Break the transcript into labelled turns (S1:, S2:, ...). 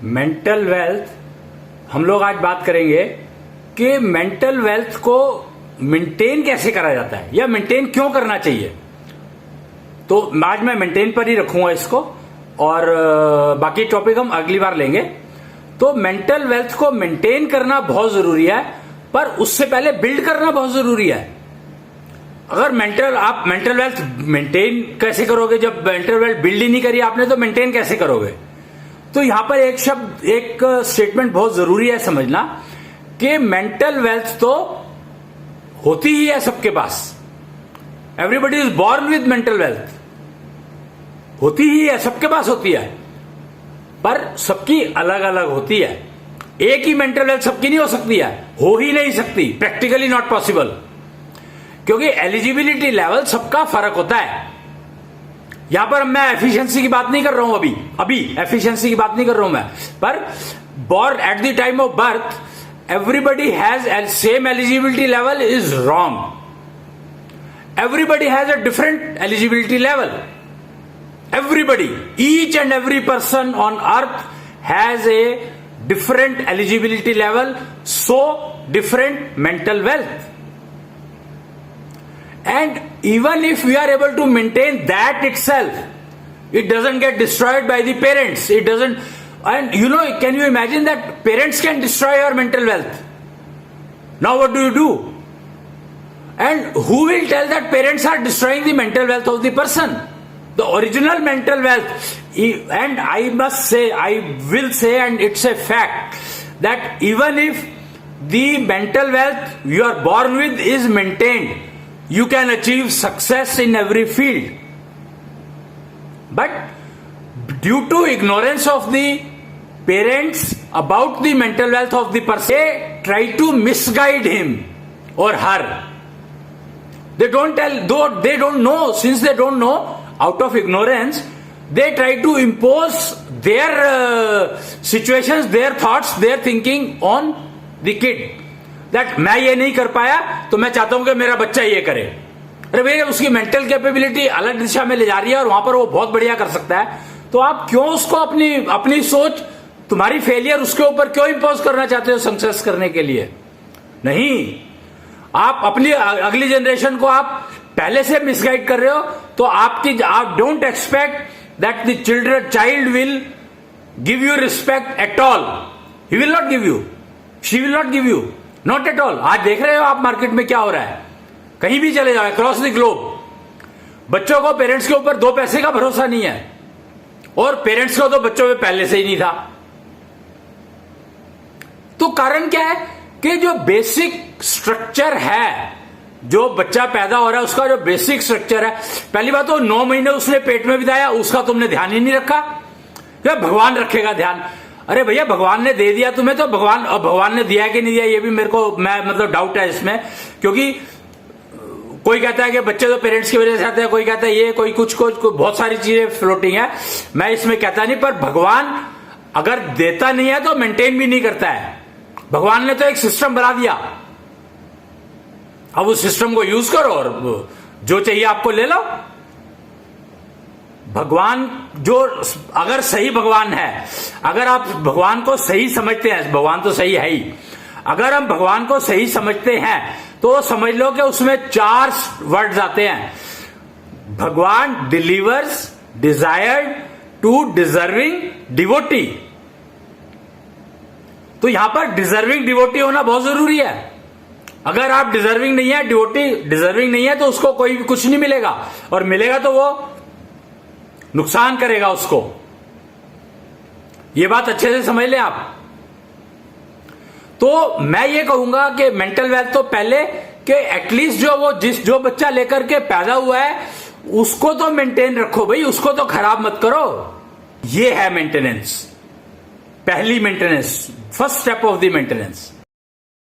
S1: Mental wealth हम लोग आज बात करेंगे कि मेंटल वेल्थ को मेंटेन कैसे करा जाता है या मेंटेन क्यों करना चाहिए। तो आज मैं मेंटेन पर ही रखूंगा इसको और बाकी टॉपिक हम अगली बार लेंगे। तो मेंटल वेल्थ को मेंटेन करना बहुत जरूरी है, पर उससे पहले बिल्ड करना बहुत जरूरी है। अगर आप मेंटल वेल्थ मेंटेन कैसे करोगे जब मेंटल वेल्थ बिल्ड ही नहीं करी आपने, तो मेंटेन कैसे करोगे। तो यहां पर एक स्टेटमेंट बहुत जरूरी है समझना कि मेंटल वेल्थ तो होती ही है सबके पास। Everybody is born with mental wealth, होती ही है, सबके पास होती है, पर सबकी अलग अलग होती है। एक ही मेंटल वेल्थ सबकी नहीं हो सकती है, हो ही नहीं सकती, प्रैक्टिकली नॉट पॉसिबल, क्योंकि एलिजिबिलिटी लेवल सबका फर्क होता है। यहां पर मैं एफिशिएंसी की बात नहीं कर रहा हूं, अभी एफिशिएंसी की बात नहीं कर रहा हूं मैं, पर born at the time of birth everybody has same eligibility level is wrong. Everybody has a different eligibility level. Everybody, each and every person on earth has a different eligibility level, so different mental wealth. And even if we are able to maintain that itself, it doesn't get destroyed by the parents. It doesn't. And can you imagine that parents can destroy your mental wealth? Now what do? And who will tell that parents are destroying the mental wealth of the person? The original mental wealth. And I must say, I will say, and it's a fact, that even if the mental wealth you are born with is maintained, you can achieve success in every field. But due to ignorance of the parents about the mental wealth of the person, they try to misguide him or her. They don't tell, though they don't know, since they don't know, out of ignorance, they try to impose their situations, their thoughts, their thinking on the kid. That मैं ये नहीं कर पाया तो मैं चाहता हूं कि मेरा बच्चा ये करे। अरे भैया, उसकी मेंटल कैपेबिलिटी अलग दिशा में ले जा रही है और वहां पर वो बहुत बढ़िया कर सकता है, तो आप क्यों उसको अपनी सोच, तुम्हारी फेलियर उसके ऊपर क्यों इंपोज करना चाहते हो सक्सेस करने के लिए। नहीं, आप अपनी अगली जनरेशन को आप पहले से मिसगाइड कर रहे हो, तो आप don't expect that the child will give you respect at all. He will not give you, she will not give you, not at all. आज देख रहे हो आप मार्केट में क्या हो रहा है, कहीं भी चले जाओ अक्रॉस द ग्लोब, बच्चों को पेरेंट्स के ऊपर 2 पैसे का भरोसा नहीं है, और पेरेंट्स को तो बच्चों में पहले से ही नहीं था। तो कारण क्या है कि जो बेसिक स्ट्रक्चर है, जो बच्चा पैदा हो रहा है उसका जो बेसिक स्ट्रक्चर है, पहली बात तो 9 महीने उसने पेट में बिताया, उसका तुमने ध्यान ही नहीं रखा। क्या भगवान रखेगा ध्यान? अरे भैया, भगवान ने दे दिया तुम्हें, तो भगवान ने दिया कि नहीं दिया ये भी मेरे को डाउट है इसमें, क्योंकि कोई कहता है कि बच्चे तो पेरेंट्स की वजह से आते हैं, कोई कहता है ये, कोई कुछ बहुत सारी चीजें फ्लोटिंग है। मैं इसमें कहता नहीं, पर भगवान अगर देता नहीं है तो मेंटेन भी नहीं करता है। भगवान ने तो एक सिस्टम बना दिया, अब उस सिस्टम को यूज करो और जो चाहिए आपको ले लो। भगवान जो, अगर सही भगवान है, अगर आप भगवान को सही समझते हैं, भगवान तो सही है ही, अगर हम भगवान को सही समझते हैं तो समझ लो कि उसमें 4 वर्ड्स आते हैं। Bhagwan delivers desired to deserving devotee. तो यहां पर डिजर्विंग डिवोटी होना बहुत जरूरी है। अगर आप डिजर्विंग नहीं है, डिवोटी डिजर्विंग नहीं है, तो उसको कोई भी कुछ नहीं मिलेगा, और मिलेगा तो वो नुकसान करेगा उसको। ये बात अच्छे से समझ लें आप। तो मैं ये कहूंगा कि मेंटल वेल्थ तो पहले कि एटलीस्ट जो बच्चा लेकर के पैदा हुआ है उसको तो मेंटेन रखो भाई, उसको तो खराब मत करो। ये है मेंटेनेंस, पहली maintenance, first step of the maintenance.